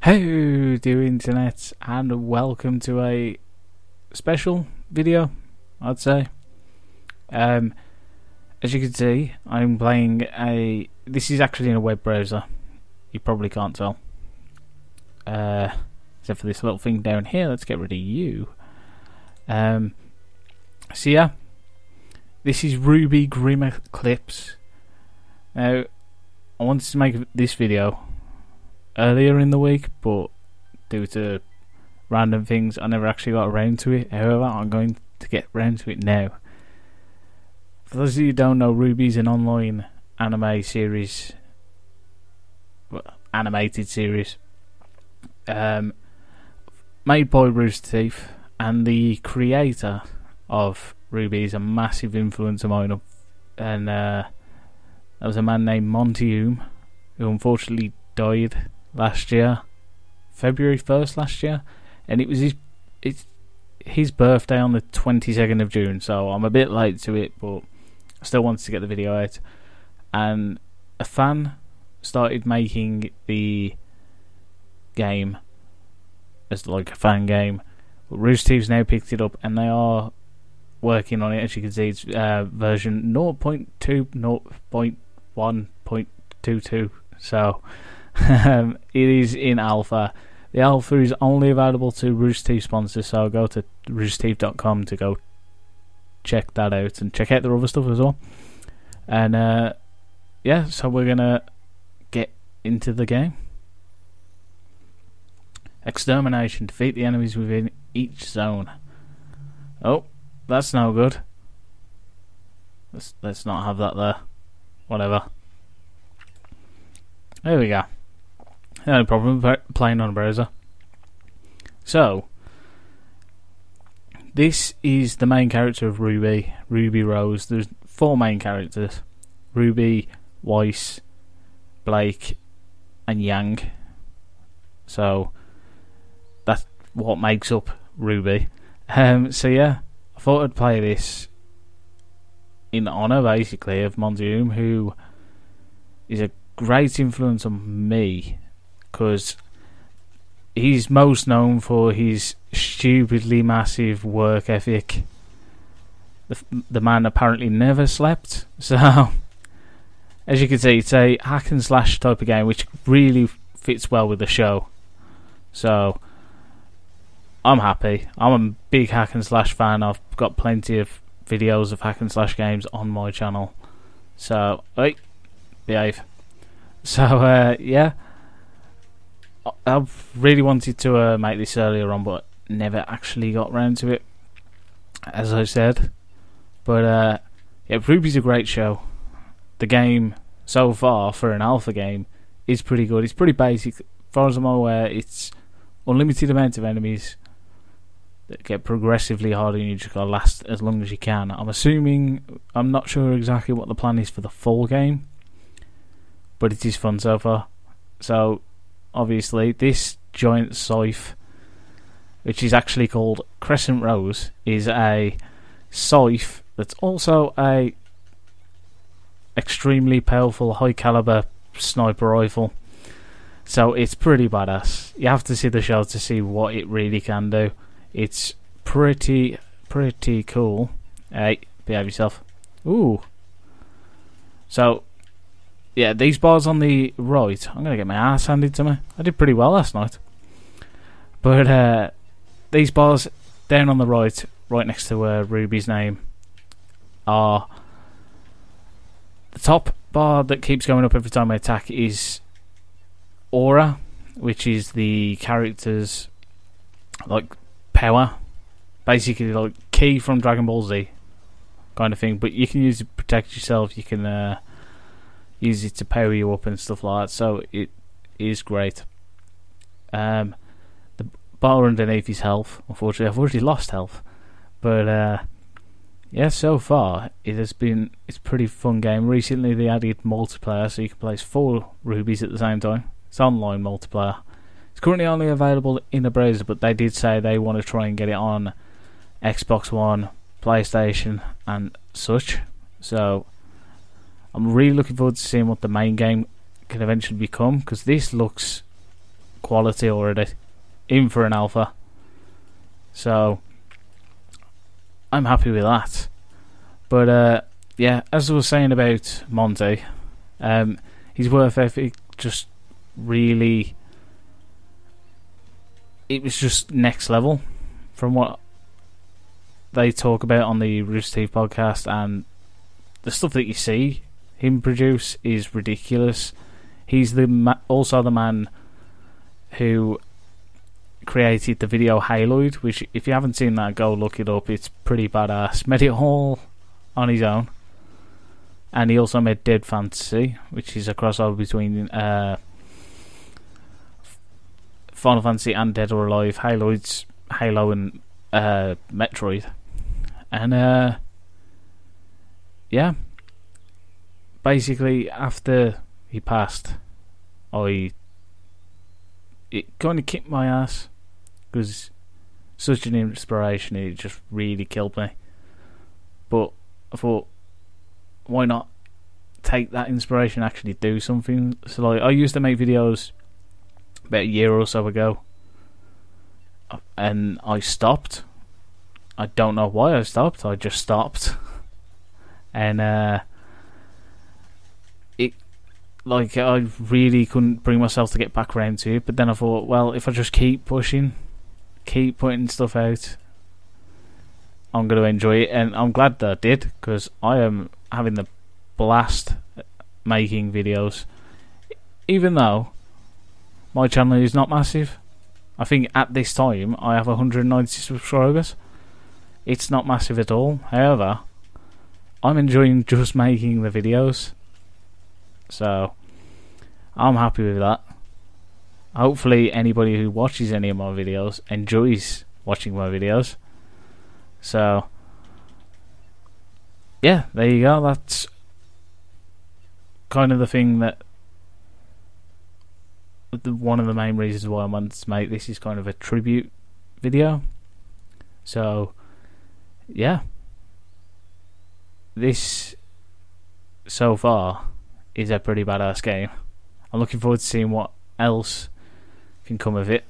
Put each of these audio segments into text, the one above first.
How do internet, and welcome to a special video, I'd say. As you can see, I'm playing this is actually in a web browser. You probably can't tell. Except for this little thing down here. Let's get rid of you. So yeah, this is RWBY Grimm Eclipse. Now, I wanted to make this video earlier in the week, but due to random things I never actually got around to it. However, I'm going to get around to it now. For those of you who don't know, RWBY is an online anime series, animated series, made by Roosterteeth, and the creator of RWBY is a massive influence of mine, and that was a man named Monty Oum, who unfortunately died last year, February 1st last year, and it was his birthday on the 22nd of June, so I'm a bit late to it, but I still wanted to get the video out. And a fan started making the game as like a fan game, but Rooster Teeth's now picked it up and they are working on it. As you can see, it's version 0.2.1.22, so it is in alpha. The alpha is only available to Rooster Teeth sponsors, so go to roosterteeth.com to go check that out and check out their other stuff as well. And yeah, so we're gonna get into the game. Extermination. Defeat the enemies within each zone. Oh, that's no good. Let's not have that there. Whatever. There we go. No problem playing on a browser. So, this is the main character of RWBY, Ruby Rose. There's 4 main characters: Ruby, Weiss, Blake, and Yang. So, that's what makes up RWBY. So yeah, I thought I'd play this in honour, basically, of Monty Oum, who is a great influence on me, because he's most known for his stupidly massive work ethic. The man apparently never slept. So, as you can see, it's a hack and slash type of game, which really fits well with the show. So, I'm happy. I'm a big hack and slash fan. I've got plenty of videos of hack and slash games on my channel. So, hey, behave. So, yeah, I've really wanted to make this earlier on, but never actually got round to it, as I said. But yeah, RWBY's a great show. The game so far for an alpha game is pretty good. It's pretty basic. As far as I'm aware, it's unlimited amount of enemies that get progressively harder, and you just gotta last as long as you can. I'm not sure exactly what the plan is for the full game, but it is fun so far. So, obviously, this giant scythe, which is actually called Crescent Rose, is a scythe that's also a extremely powerful, high caliber sniper rifle. So it's pretty badass. You have to see the show to see what it really can do. It's pretty cool. Hey, behave yourself. Ooh. So, yeah, these bars on the right, I'm going to get my ass handed to me. I did pretty well last night. But these bars down on the right next to RWBY's name, are the top bar that keeps going up every time I attack is Aura, which is the character's like power. Basically like Ki from Dragon Ball Z kind of thing. But you can use it to protect yourself, you can use it to power you up and stuff like that, so it is great. The bar underneath is health. Unfortunately, I've already lost health, but yeah, so far it's a pretty fun game. Recently they added multiplayer, so you can play 4 RWBYs at the same time. It's online multiplayer. It's currently only available in the browser, but they did say they want to try and get it on Xbox One, PlayStation, and such. So I'm really looking forward to seeing what the main game can eventually become, because this looks quality already, even for an alpha. So I'm happy with that. But yeah, as I was saying about Monty, his work ethic just really, it was just next level from what they talk about on the Roosterteeth podcast, and the stuff that you see him produce is ridiculous. He's also the man who created the video Haloid, which, if you haven't seen that, go look it up. It's pretty badass. Made it all on his own. And he also made Dead Fantasy, which is a crossover between Final Fantasy and Dead or Alive. Haloid's Halo and Metroid. And yeah, basically after he passed, it kind of kicked my ass, because such an inspiration, it just really killed me. But I thought, why not take that inspiration and actually do something? So like, I used to make videos about a year or so ago, and I stopped. I don't know why I stopped. I just stopped. And I really couldn't bring myself to get back around to it. But then I thought, well, if I just keep pushing, keep putting stuff out, I'm going to enjoy it. And I'm glad that I did, because I am having the blast making videos, even though my channel is not massive. I think at this time I have 190 subscribers. It's not massive at all. However, I'm enjoying just making the videos, so I'm happy with that. Hopefully anybody who watches any of my videos enjoys watching my videos. So yeah, there you go. That's kind of the thing that one of the main reasons why I wanted to make this is kind of a tribute video. So yeah, this so far is a pretty badass game. I'm looking forward to seeing what else can come of it.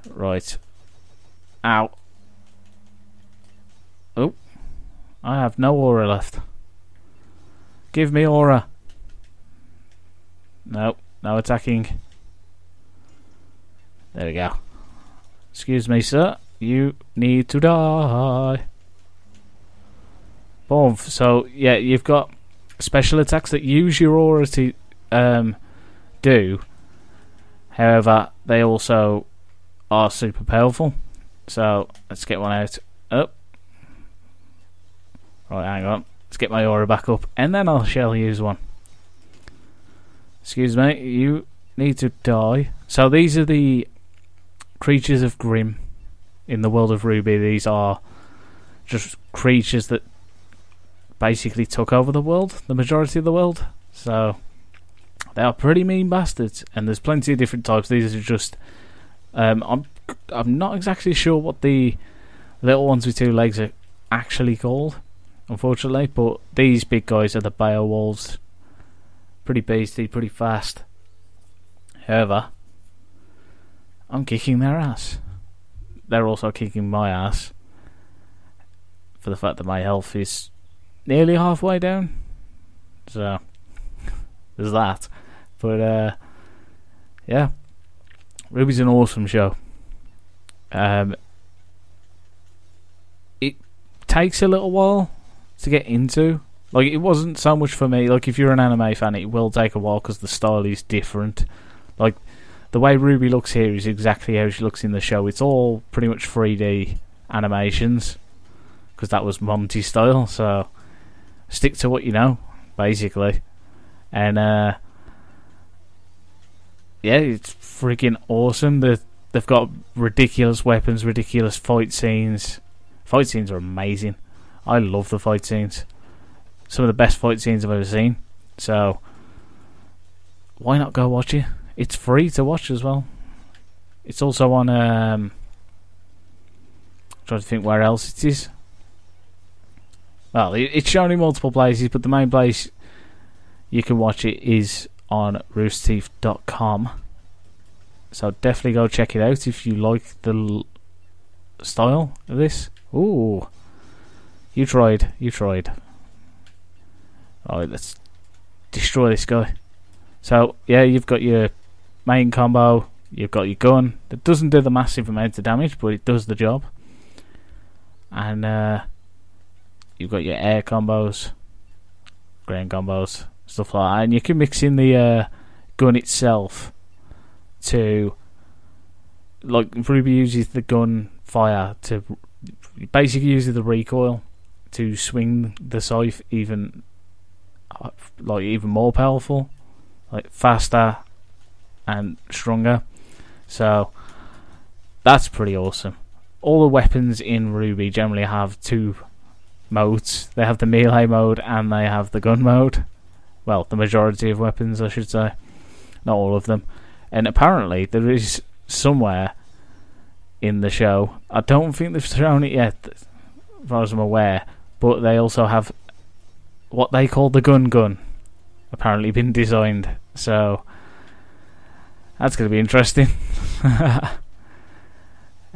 Right. Ow. Oh, I have no aura left. Give me aura. Nope, no attacking. There we go. Excuse me, sir. You need to die. Boom. So yeah, you've got special attacks that use your aura to do. However, they also are super powerful. So let's get one out. Oh. Right, hang on. Let's get my aura back up, and then I shall use one. Excuse me, you need to die. So these are the creatures of Grimm in the world of RWBY. These are just creatures that basically took over the world, the majority of the world. So they are pretty mean bastards, and there's plenty of different types. These are just I'm not exactly sure what the little ones with two legs are actually called, unfortunately, but these big guys are the Beowulfs. Pretty beastie, pretty fast. However, I'm kicking their ass. They're also kicking my ass, for the fact that my health is nearly halfway down. So there's that. But yeah, RWBY's an awesome show. It takes a little while to get into. Like, it wasn't so much for me. Like, if you're an anime fan, it will take a while because the style is different. Like, the way RWBY looks here is exactly how she looks in the show. It's all pretty much 3D animations, because that was Monty's style. So stick to what you know, basically. And yeah, it's freaking awesome. They've got ridiculous weapons, ridiculous fight scenes. Fight scenes are amazing. I love the fight scenes. Some of the best fight scenes I've ever seen. So why not go watch it? It's free to watch as well. It's also on trying to think where else it is. Well, it's shown in multiple places, but the main place you can watch it is on roosterteeth.com. So definitely go check it out if you like the style of this. Ooh, you tried. Alright, let's destroy this guy. So yeah, you've got your main combo, you've got your gun that doesn't do the massive amount of damage, but it does the job. And you've got your air combos, ground combos, stuff like that. And you can mix in the gun itself to, like, RWBY uses the gun fire to basically uses the recoil to swing the scythe even more powerful, like faster and stronger. So that's pretty awesome. All the weapons in RWBY generally have two modes. They have the melee mode and they have the gun mode. Well, the majority of weapons, I should say. Not all of them. And apparently there is somewhere in the show, I don't think they've shown it yet as far as I'm aware, but they also have what they call the gun apparently been designed. So that's going to be interesting. A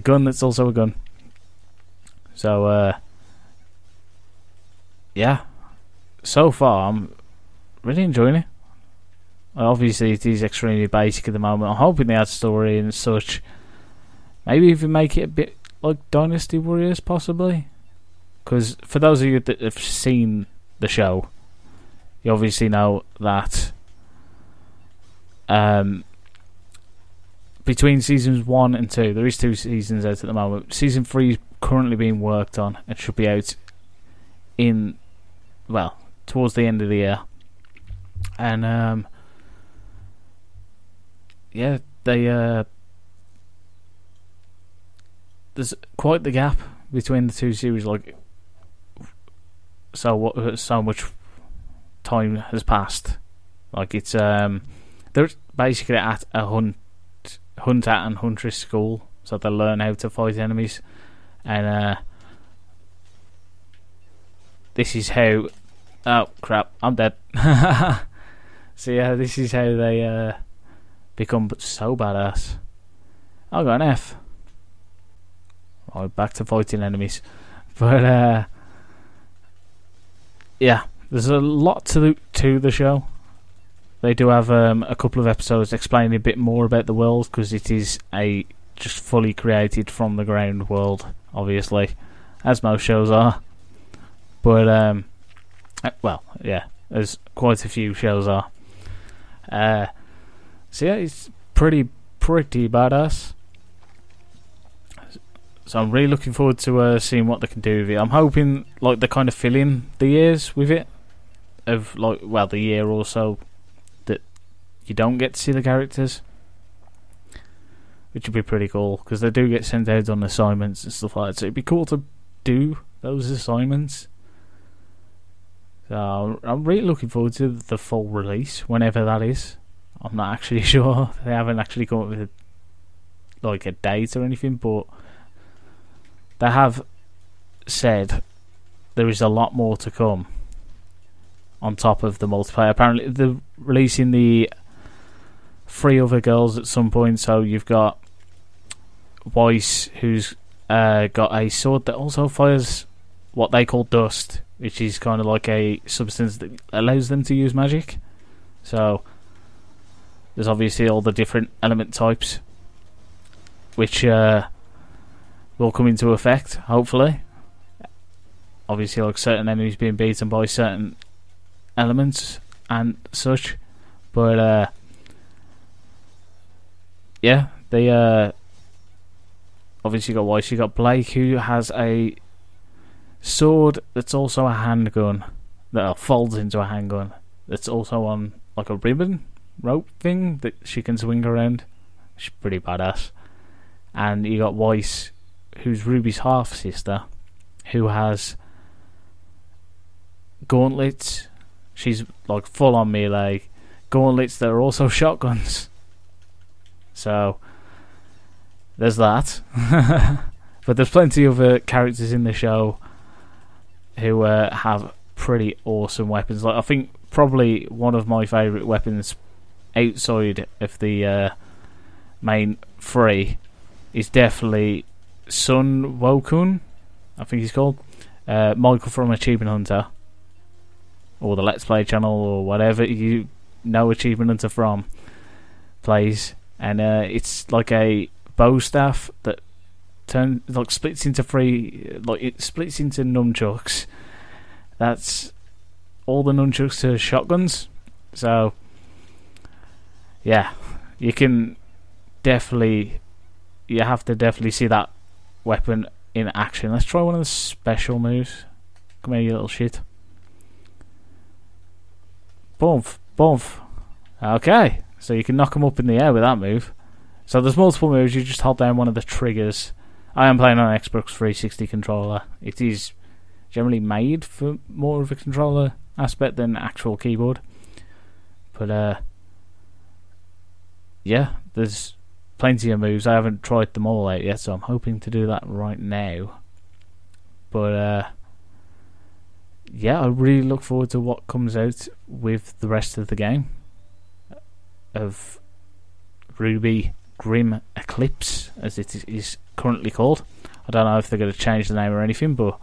gun that's also a gun. So yeah, so far I'm really enjoying it. Obviously it is extremely basic at the moment. I'm hoping they add story and such. Maybe even make it a bit like Dynasty Warriors possibly, because for those of you that have seen the show, you obviously know that between seasons 1 and 2, there is 2 seasons out at the moment. Season 3 is currently being worked on and should be out in, well, towards the end of the year. And yeah, they there's quite the gap between the 2 series. Like, so much time has passed. Like, it's they're basically at a hunter and huntress school, so they learn how to fight enemies. And this is how, oh crap, I'm dead. So yeah, this is how they become so badass. I got an F. Right, back to fighting enemies. But yeah, there's a lot to the show. They do have a couple of episodes explaining a bit more about the world, because it is a just fully created from the ground world, obviously, as most shows are. But well, yeah, as quite a few shows are. So yeah, it's pretty badass. So I'm really looking forward to seeing what they can do with it. I'm hoping, like, they kind of fill in the years with it, of, like, well, the year or so that you don't get to see the characters, which would be pretty cool, because they do get sent out on assignments and stuff like that. So it'd be cool to do those assignments. So I'm really looking forward to the full release, whenever that is. I'm not actually sure. They haven't actually come up with a date or anything, but they have said there is a lot more to come on top of the multiplayer. Apparently they're releasing the 3 other girls at some point. So you've got Weiss, who's got a sword that also fires what they call dust, which is kind of like a substance that allows them to use magic. So there's obviously all the different element types, which will come into effect, hopefully. Obviously, like, certain enemies being beaten by certain elements and such. But yeah, they obviously got Weiss. You got Blake, who has a sword that's also a handgun that folds into a handgun. That's also on like a rope thing that she can swing around. She's pretty badass. And you got Weiss, who's RWBY's half sister, who has gauntlets. She's like full on melee gauntlets that are also shotguns. So there's that. But there's plenty of other characters in the show who have pretty awesome weapons. Like, I think probably one of my favourite weapons outside of the main three is definitely Sun Wokun, I think he's called, Michael from Achievement Hunter, or the Let's Play channel, or whatever you know Achievement Hunter from, plays, and it's like a bow staff that splits into three, like it splits into nunchucks. That's all the nunchucks to shotguns. So yeah, you have to definitely see that weapon in action. Let's try one of the special moves. Come here, you little shit. Boomf, boomf. Okay, so you can knock them up in the air with that move. So there's multiple moves. You just hold down one of the triggers. I am playing on an Xbox 360 controller. It is generally made for more of a controller aspect than actual keyboard. But yeah, there's plenty of moves. I haven't tried them all out yet, so I'm hoping to do that right now. But yeah, I really look forward to what comes out with the rest of the game of RWBY Grimm Eclipse, as it is currently called. I don't know if they're going to change the name or anything, but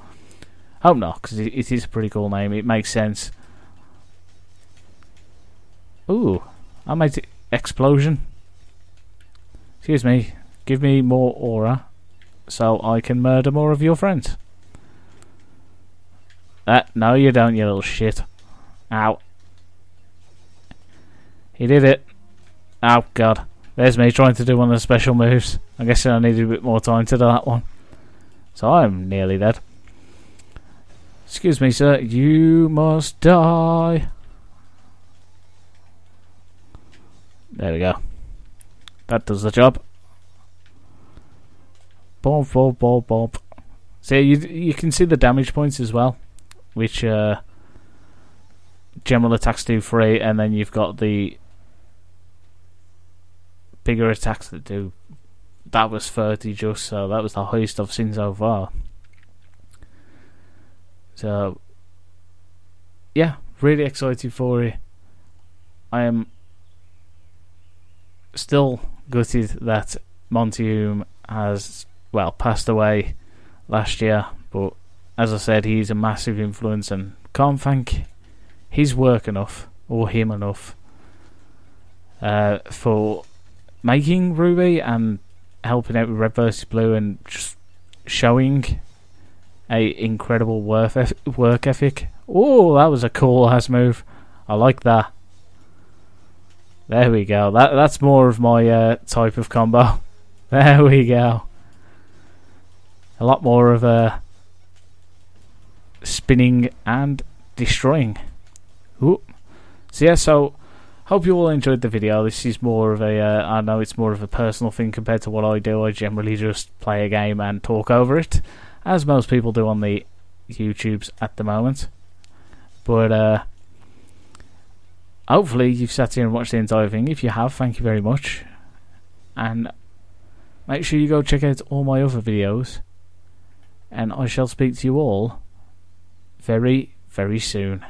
I hope not, because it is a pretty cool name. It makes sense. Ooh, I made it explosion. Excuse me, give me more aura so I can murder more of your friends. No you don't, you little shit. Ow. He did it. Oh god. There's me trying to do one of the special moves. I guess I needed a bit more time to do that one. So I'm nearly dead. Excuse me, sir. You must die. There we go. That does the job. Bob, bob, bob, bob. See, you can see the damage points as well, which general attacks do 3, and then you've got the bigger attacks that do. That was 30 just, so that was the highest I've seen so far. So yeah, really excited for it. I am still gutted that Monty Oum has, well, passed away last year, but as I said, he's a massive influence and can't thank his work enough, or him enough, for making RWBY and helping out with Red vs Blue and just showing a incredible work ethic. Oh, that was a cool ass move. I like that. There we go. That's more of my type of combo. There we go. A lot more of spinning and destroying. Ooh. So yeah, so hope you all enjoyed the video. This is more of a I know it's more of a personal thing compared to what I do. I generally just play a game and talk over it, as most people do on the YouTubes at the moment. But hopefully you've sat here and watched the entire thing. If you have, thank you very much. And make sure you go check out all my other videos. And I shall speak to you all very, very soon.